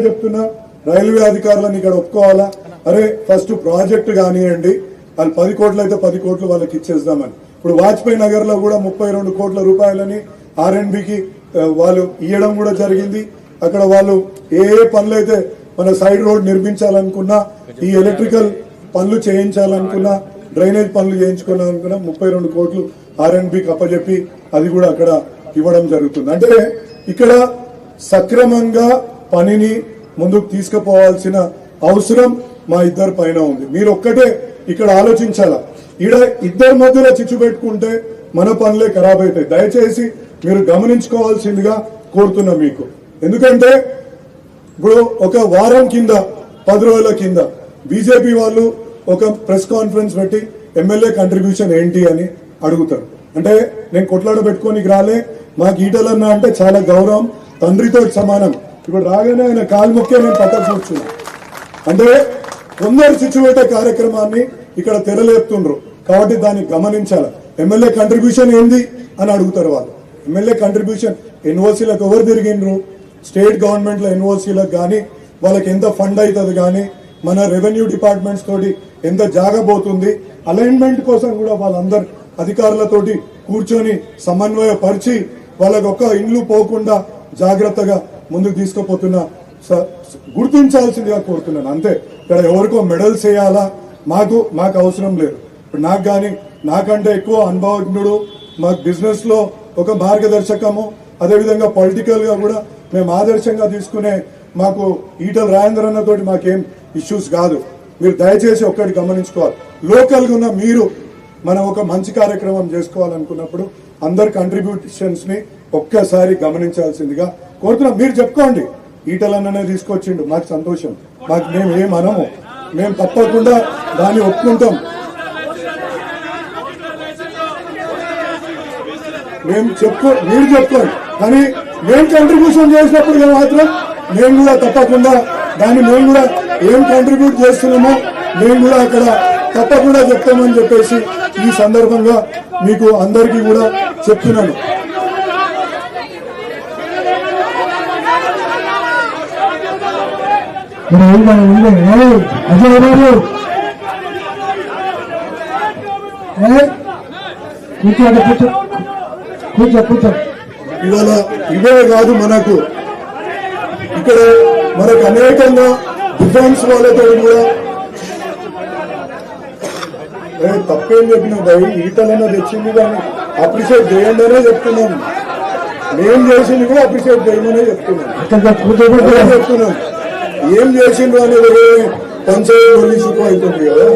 చెప్తున్నా రైల్వే అధికారులను ఇక్కడ ఒప్పుకోవాలా, అరే ఫస్ట్ ప్రాజెక్టు కానివ్వండి, వాళ్ళు 10 కోట్లు అయితే 10 కోట్లు వాళ్ళకి ఇచ్చేద్దామని. ఇప్పుడు వాజ్పేయి నగర్ లో కూడా 32 కోట్ల రూపాయలని ఆర్ఎండ్బికి వాళ్ళు ఇవ్వడం కూడా జరిగింది. అక్కడ వాళ్ళు ఏ పనులు అయితే మన సైడ్ రోడ్ నిర్మించాలనుకున్నా, ఈ ఎలక్ట్రికల్ పనులు చేయించాలనుకున్నా, డ్రైనేజ్ పనులు చేయించుకోవాలనుకున్నా 32 కోట్లు ఆర్ఎండ్బికి అప్పచెప్పి అది కూడా అక్కడ ఇవ్వడం జరుగుతుంది. అంటే ఇక్కడ సక్రమంగా పనిని ముందుకు తీసుకుపోవాల్సిన అవసరం మా ఇద్దరి పైన ఉంది. మీరు ఒక్కటే ఇక్కడ ఆలోచించాలా, ఈడ ఇద్దరి మధ్యలో చిచ్చు పెట్టుకుంటే మన పనులే ఖరాబ్ అవుతాయి. దయచేసి మీరు గమనించుకోవాల్సిందిగా కోరుతున్నా మీకు. ఎందుకంటే ఇప్పుడు ఒక వారం కింద 10 రోజుల కింద బీజేపీ వాళ్ళు ఒక ప్రెస్ కాన్ఫరెన్స్ పెట్టి ఎమ్మెల్యే కంట్రిబ్యూషన్ ఏంటి అని అడుగుతారు. అంటే నేను కొట్లాడ పెట్టుకోనికి రాలే, మాకు ఈటలన్నా అంటే చాలా గౌరవం, తండ్రితో సమానం. ఇప్పుడు రాగానే ఆయన కాలు మొక్కే నేను పక్కకు కూర్చున్నా. అంటే కొందరు చిచ్చుపెట్టే కార్యక్రమాన్ని ఇక్కడ తెరలేపుతుండ్రు కాబట్టి దాన్ని గమనించాలి. ఎమ్మెల్యే కంట్రిబ్యూషన్ ఏంది అని అడుగుతారు వాళ్ళు. ఎమ్మెల్యే కంట్రిబ్యూషన్ ఎన్ఓసీలకు ఎవరు తిరిగిండ్రు, స్టేట్ గవర్నమెంట్ లో ఎన్ఓసీలకు కానీ వాళ్ళకి ఎంత ఫండ్ అవుతుంది కానీ, మన రెవెన్యూ డిపార్ట్మెంట్స్ తోటి ఎంత జాగబోతుంది, అలైన్మెంట్ కోసం కూడా వాళ్ళందరు అధికారులతోటి కూర్చొని సమన్వయపరిచి వాళ్ళకి ఒక్క ఇండ్లు పోకుండా జాగ్రత్తగా ముందుకు తీసుకుపోతున్నా గుర్తించాల్సిందిగా కోరుతున్నాను. అంతే, ఇక్కడ ఎవరికో మెడల్స్ వేయాలా మాకు అవసరం లేదు. ఇప్పుడు నాకు కానీ నాకంటే ఎక్కువ అనుభవజ్ఞుడు, మాకు బిజినెస్ లో ఒక మార్గదర్శకము, అదేవిధంగా పొలిటికల్ గా కూడా మేము ఆదర్శంగా తీసుకునే మాకు ఈటల రాజేంద్ర అన్న తోటి మాకేం ఇష్యూస్ కాదు. మీరు దయచేసి ఒక్కటి గమనించుకోవాలి, లోకల్ గా ఉన్న మీరు మనం ఒక మంచి కార్యక్రమం చేసుకోవాలనుకున్నప్పుడు అందరి కంట్రిబ్యూషన్స్ ని ఒక్కసారి గమనించాల్సిందిగా కోరుతున్నాం. మీరు చెప్పుకోండి, ఈటలన్ననే తీసుకొచ్చిండు, మాకు సంతోషం, మాకు మేము ఏమనము, మేము తప్పకుండా దాన్ని ఒప్పుకుంటాం. మీరు చెప్పుకోండి, కానీ మేము కంట్రిబ్యూషన్ చేసినప్పుడు మాత్రం మేము కూడా తప్పకుండా దాన్ని మేము కూడా ఏం కంట్రిబ్యూట్ చేస్తున్నామో మేము కూడా అక్కడ తప్పకుండా చెప్తామని చెప్పేసి ఈ సందర్భంగా మీకు అందరికీ కూడా చెప్తున్నాను. ఇవాళ ఇవే కాదు, మనకు ఇక్కడ అనేకంగా డిఫెన్స్ వాళ్ళతో కూడా తప్పేం చెప్పినా భయ్, ఈటలన్నా తెచ్చింది కానీ అప్రిషియేట్ చేయండి అనే చెప్తున్నాం. మేం చేసింది కూడా అప్రిషియేట్ చేయమనే చెప్తున్నాం. ఏం చేసిండ్రు అనేది పంచాయతీ పోలీసుకు అవుతుంది కదా.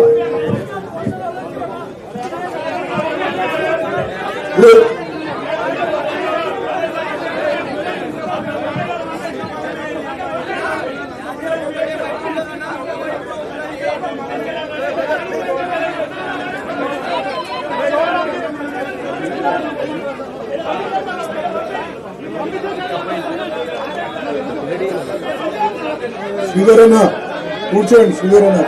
శ్రీధరన్న కూర్చోండి, శ్రీధరన్న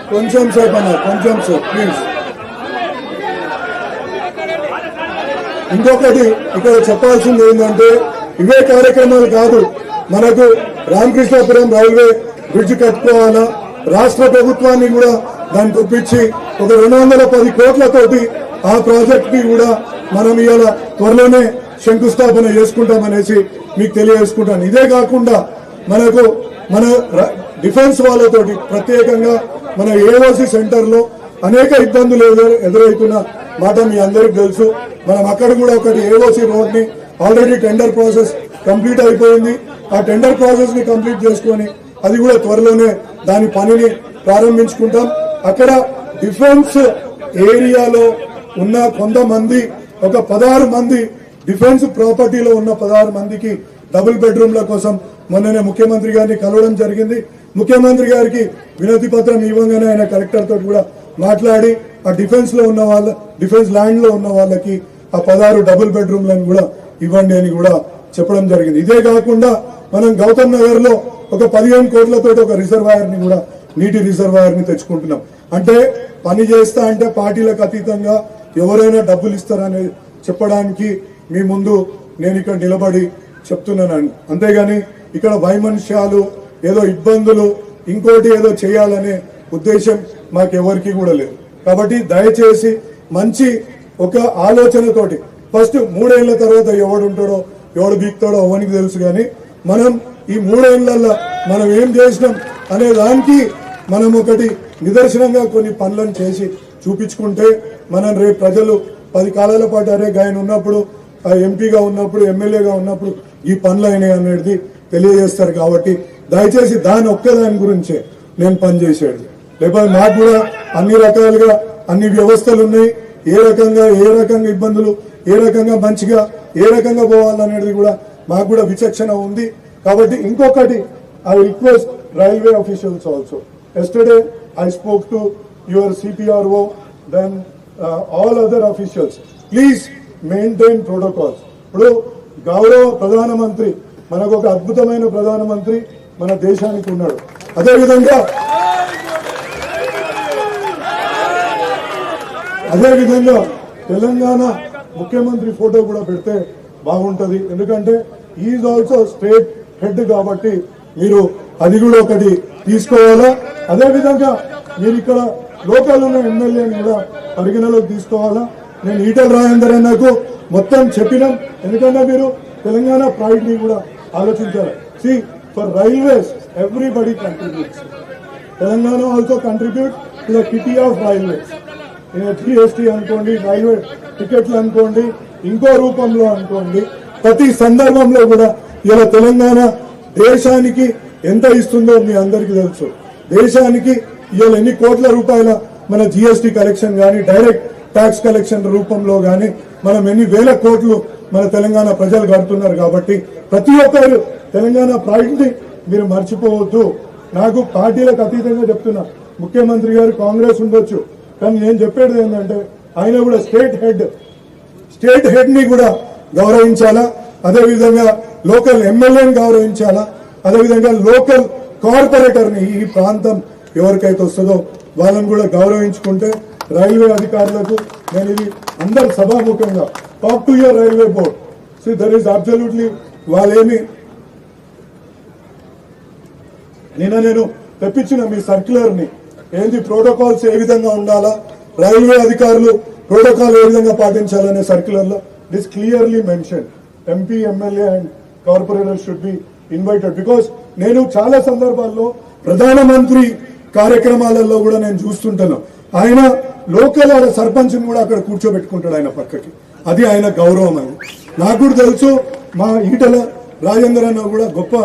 కొంచెం సేపు అన్న, కొంచెం సేపు ప్లీజ్. ఇంకొకటి ఇక్కడ చెప్పాల్సింది ఏంటంటే, ఇవే కార్యక్రమాలు కాదు, మనకు రామకృష్ణాపురం రైల్వే బ్రిడ్జ్ కట్టుకోవాలా, రాష్ట్ర ప్రభుత్వాన్ని కూడా దాన్ని ఒప్పించి ఒక 210 కోట్లతోటి ఆ ప్రాజెక్ట్ ని కూడా మనం ఇవాళ త్వరలోనే శంకుస్థాపన చేసుకుంటామనేసి మీకు తెలియజేసుకుంటాను. ఇదే కాకుండా మనకు మన డిఫెన్స్ వాళ్ళతోటి ప్రత్యేకంగా మన ఏఓసి సెంటర్ లో అనేక ఇబ్బందులు ఎదురవుతున్న మాట మీ అందరికి తెలుసు. మనం అక్కడ కూడా ఒకటి ఏఓసి రోడ్ ని ఆల్రెడీ టెండర్ ప్రాసెస్ కంప్లీట్ అయిపోయింది. ఆ టెండర్ ప్రాసెస్ ని కంప్లీట్ చేసుకుని అది కూడా త్వరలోనే దాని పనిని ప్రారంభించుకుంటాం. అక్కడ డిఫెన్స్ ఏరియాలో ఉన్న కొంతమంది, ఒక 16 మంది డిఫెన్స్ ప్రాపర్టీలో ఉన్న 16 మందికి డబుల్ బెడ్రూమ్ల కోసం మొన్ననే ముఖ్యమంత్రి గారిని కలవడం జరిగింది. ముఖ్యమంత్రి గారికి వినతి పత్రం ఇవ్వగానే ఆయన కలెక్టర్ తోటి కూడా మాట్లాడి ఆ డిఫెన్స్ ల్యాండ్ లో ఉన్న వాళ్ళకి ఆ 16 డబుల్ బెడ్రూమ్లను కూడా ఇవ్వండి అని కూడా చెప్పడం జరిగింది. ఇదే కాకుండా మనం గౌతమ్ నగర్ లో ఒక 15 కోట్లతో ఒక రిజర్వాయర్ ని కూడా, నీటి రిజర్వాయర్ ని తెచ్చుకుంటున్నాం. అంటే పని చేస్తా అంటే పార్టీలకు అతీతంగా ఎవరైనా డబ్బులు ఇస్తారని చెప్పడానికి మీ ముందు నేను ఇక్కడ నిలబడి చెప్తున్నానండి. అంతేగాని ఇక్కడ వైమనుష్యాలు ఏదో ఇబ్బందులు ఇంకోటి ఏదో చేయాలనే ఉద్దేశం మాకెవరికి కూడా లేదు. కాబట్టి దయచేసి మంచి ఒక ఆలోచనతోటి ఫస్ట్ 3 ఏళ్ల తర్వాత ఎవడు ఉంటాడో ఎవడు బీక్తాడో అవనికి తెలుసు. కానీ మనం ఈ 3 ఏళ్లలో మనం ఏం చేసినాం అనే దానికి మనం ఒకటి నిదర్శనంగా కొన్ని పనులను చేసి చూపించుకుంటే మనం రేపు ప్రజలు 10 కాలాల పాటు అరే గాయన ఉన్నప్పుడు ఎంపీగా ఉన్నప్పుడు ఎమ్మెల్యేగా ఉన్నప్పుడు ఈ పనులు అయినాయి అనేది తెలియజేస్తారు. కాబట్టి దయచేసి దాని ఒక్కదాని గురించే నేను పనిచేసేది. లేకపోతే మాకు కూడా అన్ని రకాలుగా అన్ని వ్యవస్థలు ఉన్నాయి. ఏ రకంగా ఇబ్బందులు, ఏ రకంగా మంచిగా ఏ రకంగా పోవాలనేది కూడా మాకు కూడా విచక్షణ ఉంది. కాబట్టి ఇంకొకటి I request railway officials also. Yesterday I spoke to your CPRO, then all other officials, please maintain protocols. ఇప్పుడు గౌరవ ప్రధానమంత్రి, మనకు ఒక అద్భుతమైన ప్రధానమంత్రి మన దేశానికి ఉన్నాడు. అదేవిధంగా తెలంగాణ ముఖ్యమంత్రి ఫోటో కూడా పెడితే బాగుంటది. ఎందుకంటే ఈజ్ ఆల్సో స్టేట్ హెడ్ కాబట్టి మీరు అది కూడా ఒకటి తీసుకోవాలా. అదేవిధంగా మీరు ఇక్కడ లోకల్ ఉన్న ఎమ్మెల్యేని కూడా పరిగణలోకి తీసుకోవాలా. నేను ఈటల రాజేందర్ అన్నకు మొత్తం చెప్పినాం. ఎందుకంటే మీరు తెలంగాణ ప్రైడ్ ని కూడా ఆలోచించాలి. See for railways everybody contributes. Telangana also contribute to the kitty of railways. GST అనుకోండి, రైల్వే టికెట్లు అనుకోండి, ఇంకో రూపంలో అనుకోండి, ప్రతి సందర్భంలో కూడా ఇలా తెలంగాణ దేశానికి ఎంత ఇస్తుందో మీ అందరికీ తెలుసు. దేశానికి ఇవాళ ఎన్ని కోట్ల రూపాయల మన GST కలెక్షన్ కానీ, డైరెక్ట్ ట్యాక్స్ కలెక్షన్ రూపంలో కానీ మనం ఎన్ని వేల కోట్లు మన తెలంగాణ ప్రజలు కడుతున్నారు. కాబట్టి ప్రతి ఒక్కరు తెలంగాణ ప్రైడ్ ని మీరు మర్చిపోవద్దు. నాకు పార్టీలకు అతీతంగా చెప్తున్నా, ముఖ్యమంత్రి గారు కాంగ్రెస్ ఉండొచ్చు, కానీ నేను చెప్పేది ఏంటంటే ఆయన కూడా స్టేట్ హెడ్ ని కూడా గౌరవించాలా. అదేవిధంగా లోకల్ ఎమ్మెల్యేని గౌరవించాలా. అదేవిధంగా లోకల్ కార్పొరేటర్ ని, ఈ ప్రాంతం ఎవరికైతే వస్తుందో వాళ్ళని కూడా గౌరవించుకుంటే రైల్వే అధికారులకు నేను ఇది అందరు సభాముఖంగా talk to your railway board. See there is absolutely వాళ్ళేమి నేను తెప్పించిన మీ సర్క్యులర్ ని ఏంది ప్రోటోకాల్స్ ఏ విధంగా ఉండాలా, రైల్వే అధికారులు ప్రోటోకాల్ ఏ విధంగా పాటించాలనే సర్క్యులర్ లో it is clearly mention. MP, MLA and corporator should be invited. Because నేను చాలా సందర్భాల్లో ప్రధానమంత్రి కార్యక్రమాలలో కూడా నేను చూస్తుంటాను, ఆయన లోకల్ సర్పంచ్ కూడా అక్కడ కూర్చోబెట్టుకుంటాడు ఆయన పక్కకి. అది ఆయన గౌరవం. అని నాకు కూడా తెలుసు. మా ఈటల రాజేందర్ అన్న కూడా గొప్ప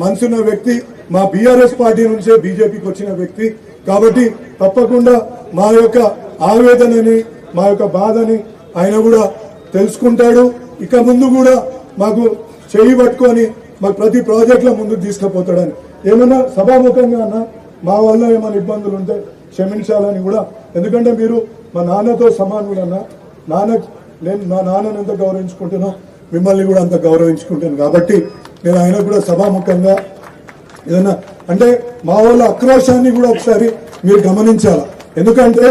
మనసున్న వ్యక్తి, మా బీఆర్ఎస్ పార్టీ నుంచే బీజేపీకి వచ్చిన వ్యక్తి. కాబట్టి తప్పకుండా మా యొక్క ఆవేదనని, మా యొక్క బాధని ఆయన కూడా తెలుసుకుంటాడు. ఇక ముందు కూడా మాకు చేయి పట్టుకొని మాకు ప్రతి ప్రాజెక్ట్ లో ముందుకు తీసుకుపోతాడని. ఏమన్నా సభాముఖంగా అన్న మా వల్ల ఏమైనా ఇబ్బందులు ఉంటే క్షమించాలని కూడా. ఎందుకంటే మీరు మా నాన్నతో సమానుడు అన్న. నేను మా నాన్నని ఎంత గౌరవించుకుంటానో మిమ్మల్ని కూడా అంత గౌరవించుకుంటాను. కాబట్టి నేను ఆయన కూడా సభాముఖంగా ఏదన్నా అంటే మా వాళ్ళ ఆక్రోశాన్ని కూడా ఒకసారి మీరు గమనించాలా. ఎందుకంటే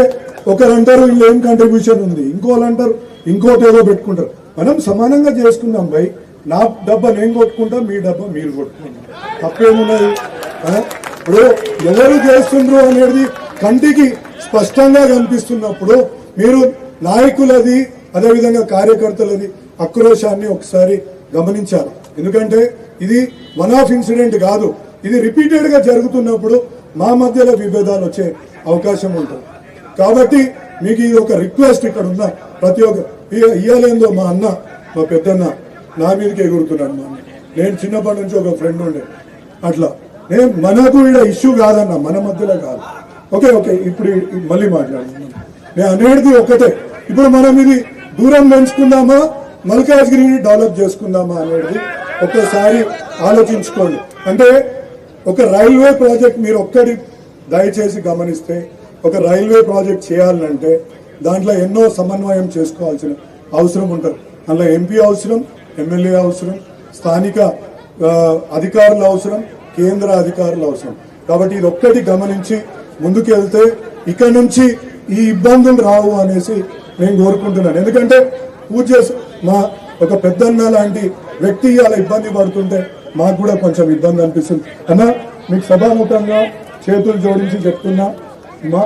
ఒకరంటారు వీళ్ళు ఏం కంట్రిబ్యూషన్ ఉంది, ఇంకోళ్ళు అంటారు ఇంకోటి ఏదో పెట్టుకుంటారు. మనం సమానంగా చేసుకుందాం భయ్. నా డబ్బా నేను కొట్టుకుంటా, మీ డబ్బా మీరు కొట్టుకుంటాం, తప్పేమున్నది. ఇప్పుడు ఎవరు చేస్తుండ్రు అనేది కంటికి స్పష్టంగా కనిపిస్తున్నప్పుడు మీరు నాయకులది అదేవిధంగా కార్యకర్తలది ఆక్రోశాన్ని ఒకసారి గమనించాలి. ఎందుకంటే ఇది వన్ ఆఫ్ ఇన్సిడెంట్ కాదు, ఇది రిపీటెడ్ గా జరుగుతున్నప్పుడు మా మధ్యలో విభేదాలు వచ్చే అవకాశం ఉంటుంది. కాబట్టి మీకు ఇది ఒక రిక్వెస్ట్. ఇక్కడ ఉన్న ప్రతి ఒక్క ఇయ్యాలేందో మా అన్న, మా పెద్దన్న నా మీదకి ఎగురుతున్నాడు. నేను చిన్నప్పటి నుంచి ఒక ఫ్రెండ్ ఉండే అట్లా. మనకు ఇక్కడ ఇష్యూ కాదన్న, మన మధ్యలో కాదు. ఓకే ఇప్పుడు మళ్ళీ మాట్లాడుతున్నాను. నేను అనేది ఒకటే, ఇప్పుడు మనం ఇది దూరం పెంచుకుందామా, మల్కాజ్గిరిని డెవలప్ చేసుకుందామా అనేది ఒక్కసారి ఆలోచించుకోండి. అంటే ఒక రైల్వే ప్రాజెక్ట్ మీరు ఒక్కటి దయచేసి గమనిస్తే, ఒక రైల్వే ప్రాజెక్ట్ చేయాలంటే దాంట్లో ఎన్నో సమన్వయం చేసుకోవాల్సిన అవసరం ఉంటుంది. అందులో ఎంపీ అవసరం, ఎమ్మెల్యే అవసరం, స్థానిక అధికారులు అవసరం, కేంద్ర అధికారులు అవసరం. కాబట్టి ఇది ఒక్కటి గమనించి ముందుకెళ్తే ఇక్కడ నుంచి ఈ ఇబ్బందులు రావు అనేసి నేను కోరుకుంటున్నాను. ఎందుకంటే పూజ మా ఒక పెద్దన్న లాంటి వ్యక్తి అలా ఇబ్బంది పడుతుంటే మాకు కూడా కొంచెం ఇబ్బంది అనిపిస్తుంది అన్న. మీకు సభాముఖంగా చేతులు జోడించి చెప్తున్నా, మా